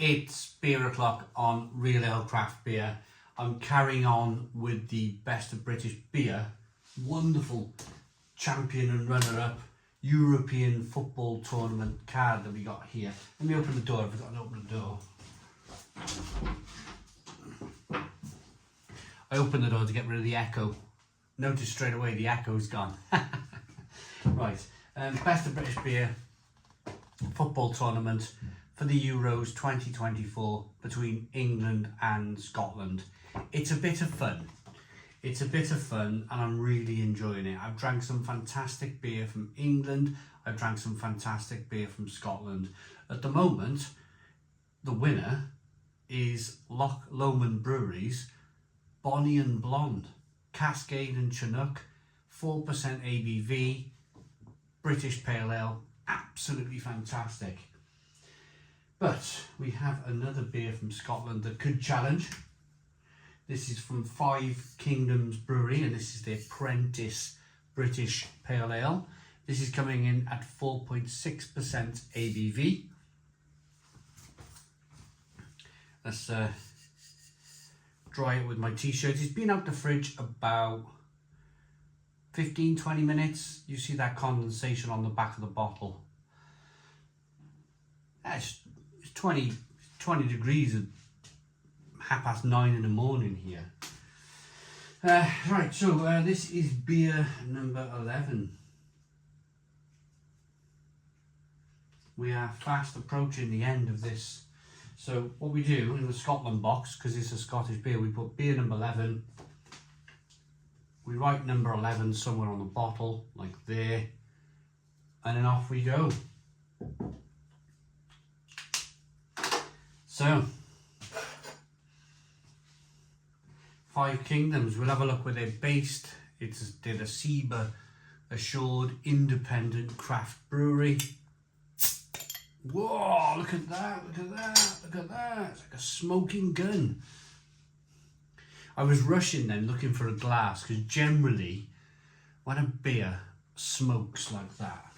It's beer o'clock on Real Ale Craft Beer. I'm carrying on with the Best of British Beer. Wonderful champion and runner-up European football tournament card that we got here. Let me open the door. I've forgotten to open the door. I opened the door to get rid of the echo. Notice straight away the echo's gone. Right, Best of British Beer football tournament for the Euros 2024 between England and Scotland. It's a bit of fun. It's a bit of fun and I'm really enjoying it. I've drank some fantastic beer from England. I've drank some fantastic beer from Scotland. At the moment, the winner is Loch Lomond Brewery's Bonnie and Blonde, Cascade and Chinook, 4% ABV, British Pale Ale, absolutely fantastic. But we have another beer from Scotland that could challenge. This is from Five Kingdoms Brewery and this is their Prentice British Pale Ale. This is coming in at 4.6% ABV. Let's dry it with my t-shirt. It's been out the fridge about 15-20 minutes. You see that condensation on the back of the bottle. It's 20 degrees at 9:30 in the morning here. Right, so this is beer number 11. We are fast approaching the end of this. So what we do in the Scotland box, because it's a Scottish beer, we put beer number 11. We write number 11 somewhere on the bottle, like there, and then off we go. So, Five Kingdoms, we'll have a look where they're based. They're a SEBA assured independent craft brewery. Whoa, look at that, look at that, look at that. It's like a smoking gun. I was rushing then looking for a glass because generally when a beer smokes like that,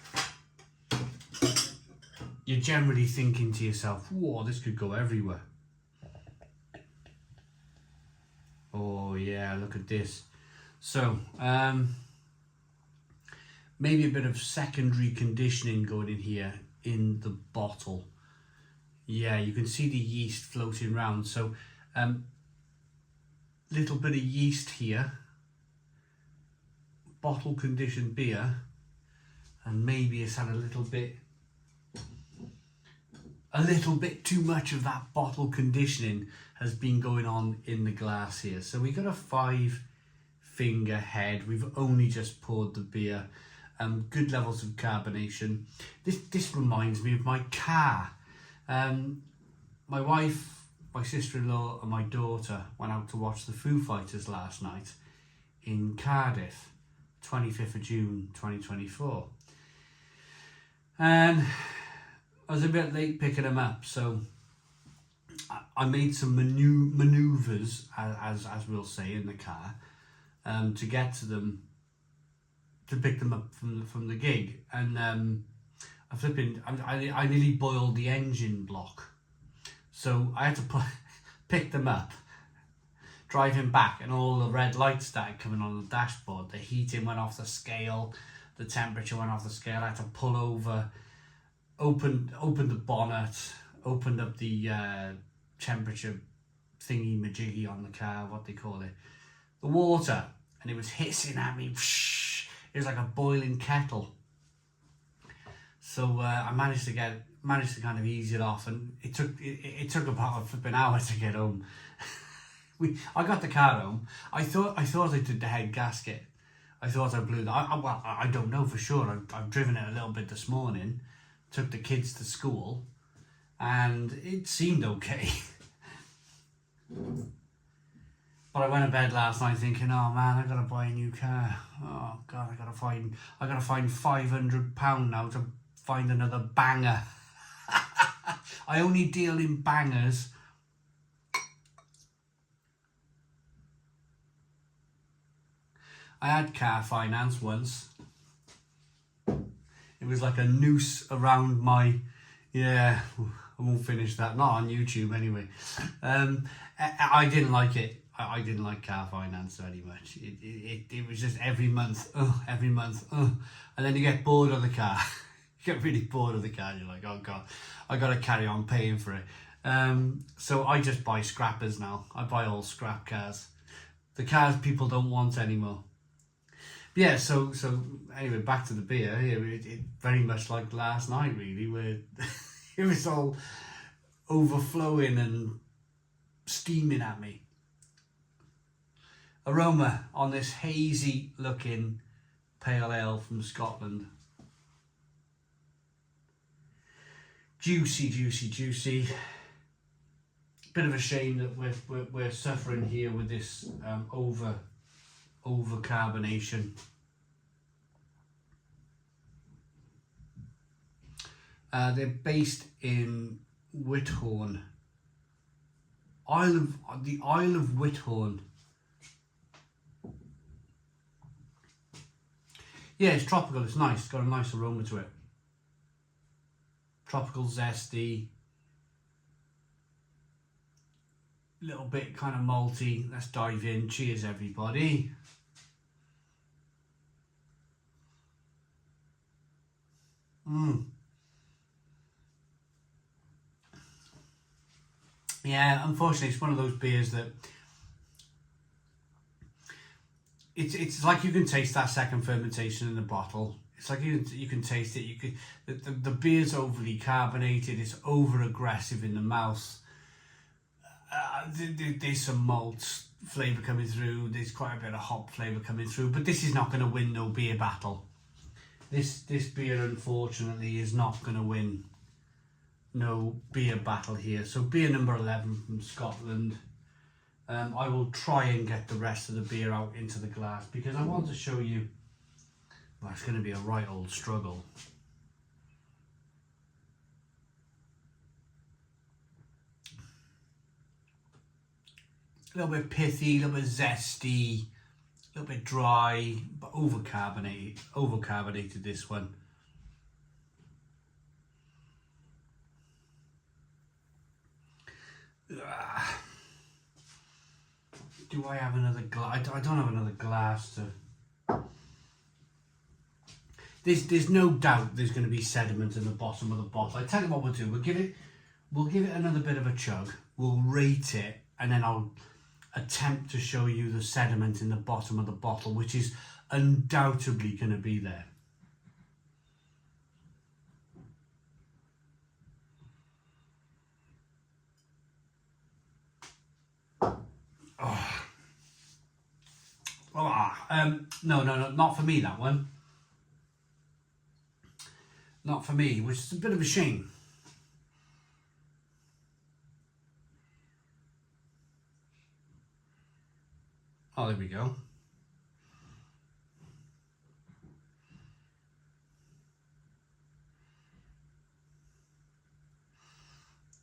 you're generally thinking to yourself, whoa, this could go everywhere. Oh yeah, look at this. So, maybe a bit of secondary conditioning going in here in the bottle. Yeah, you can see the yeast floating around. So, little bit of yeast here. Bottle conditioned beer. And maybe it's had a little bit too much of that bottle conditioning has been going on in the glass here. So we got a 5-finger head. We've only just poured the beer. Good levels of carbonation. This reminds me of my car. My wife, my sister-in-law and my daughter went out to watch the Foo Fighters last night in Cardiff, 25th of June 2024. And I was a bit late picking them up, so I made some manoeuvres, as we'll say, in the car, to get to them, to pick them up from the gig. And I nearly boiled the engine block, so I had to pick them up, driving back, and all the red lights started coming on the dashboard. The heating went off the scale, the temperature went off the scale. I had to pull over, opened the bonnet, opened up the temperature thingy majiggy on the car, what they call it, the water, and it was hissing at me. It was like a boiling kettle. So I managed to kind of ease it off, and it took about a flipping hour to get home. I got the car home. I thought I did the head gasket. I thought I blew that. Well, I don't know for sure. I've driven it a little bit this morning. Took the kids to school, and it seemed okay. But I went to bed last night thinking, oh man, I gotta buy a new car. Oh god, I gotta find £500 now to find another banger. I only deal in bangers. I had car finance once. It was like a noose around my, yeah, I won't finish that, not on YouTube anyway. I didn't like it. I didn't like car finance very much. It was just every month, and then you get bored of the car. You get really bored of the car. You're like, oh God, I got to carry on paying for it. So I just buy scrappers now. I buy all scrap cars. The cars people don't want anymore. Yeah, so anyway, back to the beer. It very much like last night, really, where it was all overflowing and steaming at me. Aroma on this hazy looking pale ale from Scotland. Juicy, juicy, juicy. Bit of a shame that we're suffering here with this over carbonation. They're based in Whithorn, the Isle of Whithorn. Yeah, it's tropical. It's nice. It's got a nice aroma to it. Tropical, zesty, little bit kind of malty. Let's dive in. Cheers, everybody. Yeah, unfortunately, it's one of those beers that it's like you can taste that second fermentation in the bottle. It's like you can taste it. You could the beer's overly carbonated. It's over aggressive in the mouth. There's some malt flavour coming through. There's quite a bit of hop flavour coming through. But this is not going to win no beer battle. This beer, unfortunately, is not going to win no beer battle here. So beer number 11 from Scotland. I will try and get the rest of the beer out into the glass because I want to show you. Well, it's going to be a right old struggle. A little bit pithy, a little bit zesty, a little bit dry, but overcarbonated this one. Do I have another glass? I don't have another glass to... There's no doubt there's going to be sediment in the bottom of the bottle. I tell you what we'll do. We'll give it another bit of a chug. We'll rate it, and then I'll attempt to show you the sediment in the bottom of the bottle, which is undoubtedly going to be there. No, not for me, that one. Not for me, which is a bit of a shame. Oh, there we go.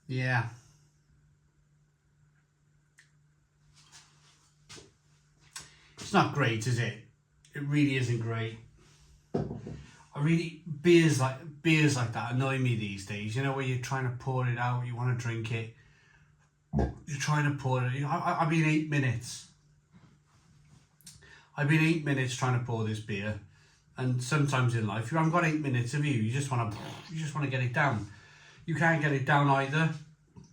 Yeah. It's not great, is it? It really isn't great. Beers like that annoy me these days. You know, where you're trying to pour it out, you want to drink it, you're trying to pour it. I've been 8 minutes. I've been 8 minutes trying to pour this beer, and sometimes in life you haven't got 8 minutes of you just want to get it down. You can't get it down either.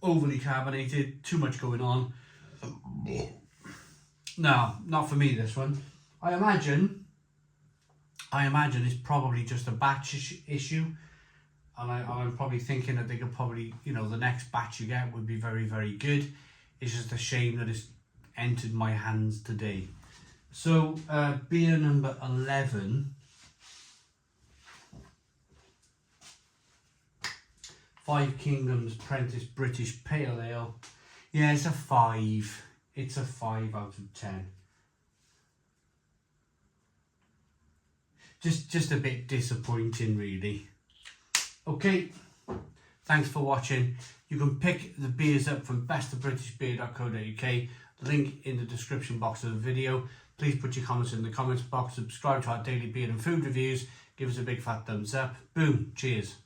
Overly carbonated, too much going on. No, not for me, this one. I imagine it's probably just a batch issue, and I'm probably thinking that they could probably, you know, the next batch you get would be very, very good. It's just a shame that it's entered my hands today. So beer number 11, Five Kingdoms Prentice British Pale Ale. Yeah, it's a 5. It's a 5 out of 10. Just a bit disappointing, really. Okay, thanks for watching. You can pick the beers up from bestofbritishbeer.co.uk. Link in the description box of the video. Please put your comments in the comments box. Subscribe to our daily beer and food reviews. Give us a big fat thumbs up. Boom. Cheers.